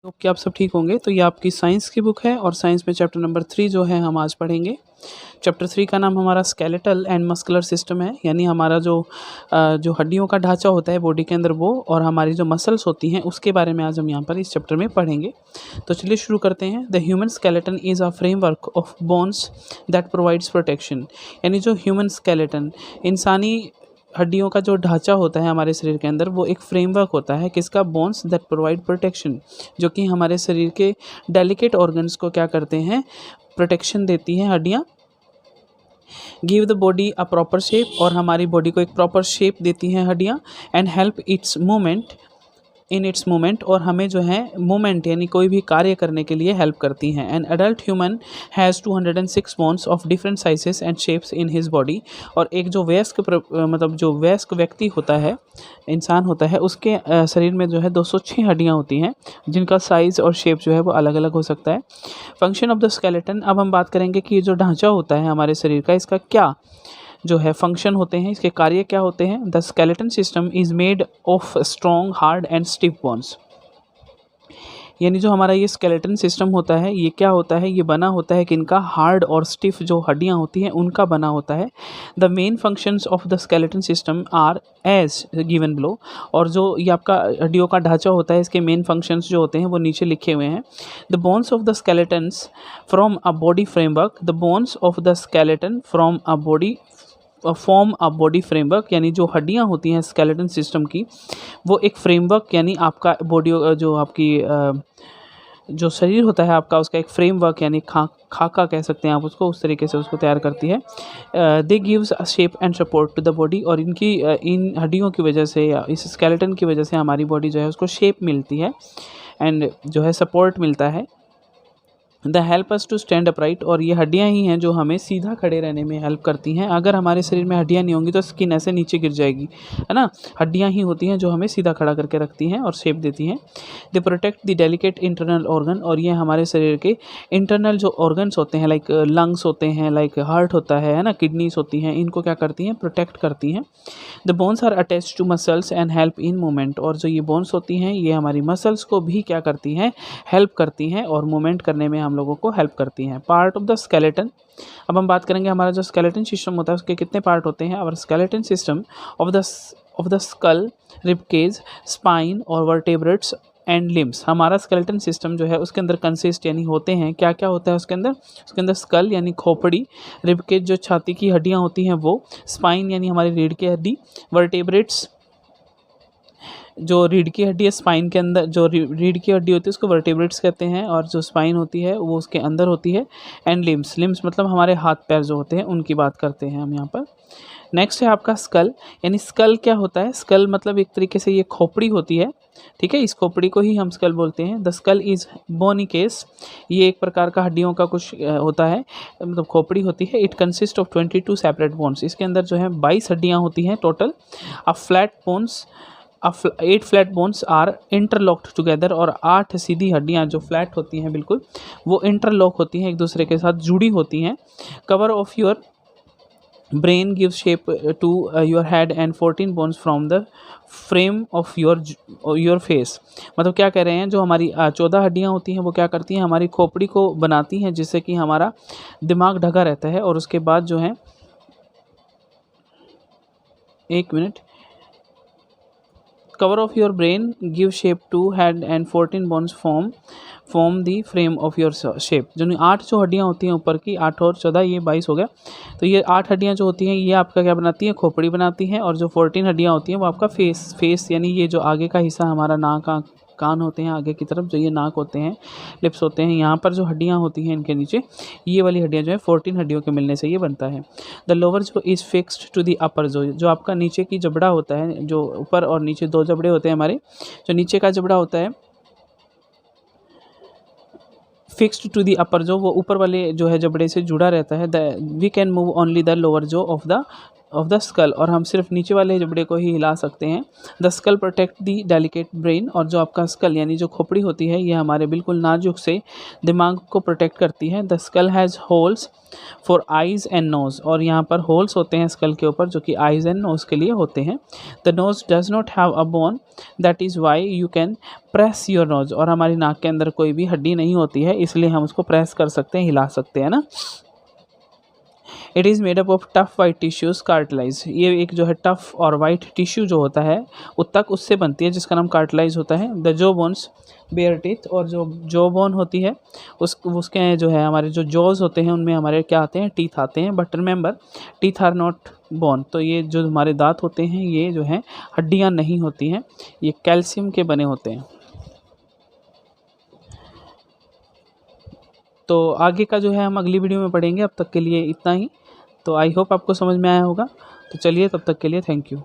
तो कि आप सब ठीक होंगे। तो ये आपकी साइंस की बुक है और साइंस में चैप्टर नंबर 3 जो है हम आज पढ़ेंगे। चैप्टर 3 का नाम हमारा स्केलेटल एंड मस्कुलर सिस्टम है, यानी हमारा जो हड्डियों का ढांचा होता है बॉडी के अंदर वो, और हमारी जो मसल्स होती हैं उसके बारे में आज हम यहाँ पर इस चैप्टर में पढ़ेंगे। तो चलिए शुरू करते हैं। The human skeleton is a framework of bones that provides protection. यानी जो ह्यूमन स्केलेटन, इंसानी हड्डियों का जो ढांचा होता है हमारे शरीर के अंदर, वो एक फ्रेमवर्क होता है किसका? बोन्स दैट प्रोवाइड प्रोटेक्शन, जो कि हमारे शरीर के डेलिकेट ऑर्गन्स को क्या करते हैं? प्रोटेक्शन देती हैं हड्डियाँ। Give the body a proper shape, और हमारी बॉडी को एक प्रॉपर शेप देती हैं हड्डियाँ। And help it's movement in its movement, और हमें जो है मूवमेंट यानी कोई भी कार्य करने के लिए हेल्प करती हैं। An adult human has 206 bones of different sizes and shapes in his body. और एक जो मतलब जो वयस्क व्यक्ति होता है, इंसान होता है, उसके शरीर में जो है 206 हड्डियाँ होती हैं, जिनका साइज़ और शेप जो है वो अलग अलग हो सकता है। फंक्शन ऑफ द स्केलेटन, अब हम बात करेंगे कि ये जो ढांचा होता है हमारे शरीर का, इसका क्या जो है फंक्शन होते हैं, इसके कार्य क्या होते हैं। The skeleton system is made of strong, hard and stiff bones. यानी जो हमारा ये स्केलेटन सिस्टम होता है, ये क्या होता है? ये बना होता है कि इनका हार्ड और स्टिफ जो हड्डियाँ होती हैं उनका बना होता है। The main functions of the skeleton system are as given below. और जो ये आपका हड्डियों का ढांचा होता है, इसके मेन फंक्शंस जो होते हैं वो नीचे लिखे हुए हैं। The bones of the skeletons from a body framework, the bones of the skeleton from a body form a body framework. यानी जो हड्डियाँ होती हैं स्केलेटन सिस्टम की, वो एक फ्रेमवर्क, यानी आपका बॉडी जो आपकी जो शरीर होता है आपका, उसका एक फ्रेमवर्क यानी खाका कह सकते हैं आप उसको, उस तरीके से उसको तैयार करती है। They gives a shape and support to the body, और इनकी इन हड्डियों की वजह से या इस स्केलेटन की वजह से हमारी बॉडी जो है उसको शेप मिलती है एंड जो है सपोर्ट मिलता है। The help us to stand upright, और ये हड्डियाँ ही हैं जो हमें सीधा खड़े रहने में हेल्प करती हैं। अगर हमारे शरीर में हड्डियाँ नहीं होंगी तो स्किन ऐसे नीचे गिर जाएगी, है ना। हड्डियाँ ही होती हैं जो हमें सीधा खड़ा करके रखती हैं और शेप देती हैं। They protect the delicate internal organ, और ये हमारे शरीर के इंटरनल जो ऑर्गन्स होते हैं, लाइक लंग्स होते हैं, लाइक हार्ट होता है ना, किडनीज होती हैं, इनको क्या करती हैं? प्रोटेक्ट करती हैं। The bones are attach to muscles and help in movement, और जो ये बोन्स होती हैं ये हमारी मसल्स को भी क्या करती हैं? हेल्प करती हैं, और मूवमेंट करने में हम लोगों को हेल्प करती हैं। पार्ट ऑफ द स्केलेटन, अब हम बात करेंगे हमारा जो स्केलेटन सिस्टम होता है उसके कितने पार्ट होते हैं। और skeleton system of the school, ribcage, spine और वर्टेब्रेट्स एंड लिम्स। हमारा स्केलेटन सिस्टम जो है उसके अंदर कंसिस्ट यानी होते हैं, क्या क्या होता है उसके अंदर? उसके अंदर स्कल यानी खोपड़ी, रिबकेज जो छाती की हड्डियाँ होती हैं वो, स्पाइन यानी हमारी रीढ़ की हड्डी, वर्टेब्रेट्स जो रीढ़ की हड्डी है, स्पाइन के अंदर जो रीढ़ की हड्डी होती है उसको वर्टेब्रेट्स कहते हैं, और जो स्पाइन होती है वो उसके अंदर होती है। एंड लिम्स मतलब हमारे हाथ पैर जो होते हैं उनकी बात करते हैं हम यहाँ पर। नेक्स्ट है आपका स्कल, यानी स्कल क्या होता है? स्कल मतलब एक तरीके से ये खोपड़ी होती है, ठीक है, इस खोपड़ी को ही हम स्कल बोलते हैं। The skull is bony case, ये एक प्रकार का हड्डियों का कुछ होता है, मतलब खोपड़ी होती है। It consist of 22 separate bones, इसके अंदर जो है 22 हड्डियाँ होती हैं total. A flat bones 8 flat bones are interlocked together, और 8 सीधी हड्डियाँ जो फ्लैट होती हैं बिल्कुल, वो इंटरलॉक होती हैं, एक दूसरे के साथ जुड़ी होती हैं। Cover of your brain give shape to your head and 14 bones from the frame of your face. मतलब क्या कह रहे हैं, जो हमारी 14 हड्डियाँ होती हैं वो क्या करती हैं? हमारी खोपड़ी को बनाती हैं, जिससे कि हमारा दिमाग ढका रहता है। और उसके बाद जो है, एक minute, cover of your brain give shape to head and 14 bones form the frame of your shape। जो 8 जो हड्डियाँ होती हैं ऊपर की, 8 और 14 ये 22 हो गया। तो ये 8 हड्डियाँ जो होती हैं ये आपका क्या बनाती हैं? खोपड़ी बनाती हैं। और जो 14 हड्डियाँ होती हैं वो आपका फेस यानी ये जो आगे का हिस्सा हमारा नाक कान होते हैं आगे की तरफ, जो ये नाक होते हैं, लिप्स होते हैं, यहाँ पर जो हड्डियाँ होती हैं इनके नीचे, ये वाली हड्डियाँ जो है 14 हड्डियों के मिलने से ये बनता है। द लोअर जो is fixed to the upper, जो आपका नीचे की जबड़ा होता है, जो ऊपर और नीचे 2 जबड़े होते हैं हमारे, जो नीचे का जबड़ा होता है फिक्स्ड टू दी अपर, जो वो ऊपर वाले जो है जबड़े से जुड़ा रहता है। The we can move only the lower jaw of the of the skull, और हम सिर्फ नीचे वाले जबड़े को ही हिला सकते हैं। The school protect the delicate brain, और जो आपका स्कल यानी जो खोपड़ी होती है ये हमारे बिल्कुल नाजुक से दिमाग को प्रोटेक्ट करती है। The skull has holes for eyes and nose, और यहाँ पर होल्स होते हैं स्कल के ऊपर जो कि आइज़ एंड नोज़ के लिए होते हैं। The nose does not have a bone, that is why you can press your nose, और हमारी नाक के अंदर कोई भी हड्डी नहीं होती है इसलिए हम उसको प्रेस कर सकते हैं, हिला सकते हैं ना। It is made up of tough white tissues cartilage, ये एक जो है टफ और वाइट टिश्यू जो होता है उत्तक उससे बनती है जिसका नाम कार्टिलाइज होता है। द जो बोन्स बेयर टीथ, और जो बोन होती है उसके जो है हमारे जो जॉज होते हैं उनमें हमारे क्या आते हैं, टीथ आते हैं। But remember teeth are not bone, तो ये जो हमारे दांत होते हैं ये जो हैं हड्डियाँ नहीं होती हैं, ये कैल्शियम के बने होते हैं। तो आगे का जो है हम अगली वीडियो में पढ़ेंगे, अब तक के लिए इतना ही। तो आई होप आपको समझ में आया होगा। तो चलिए तब तक के लिए थैंक यू।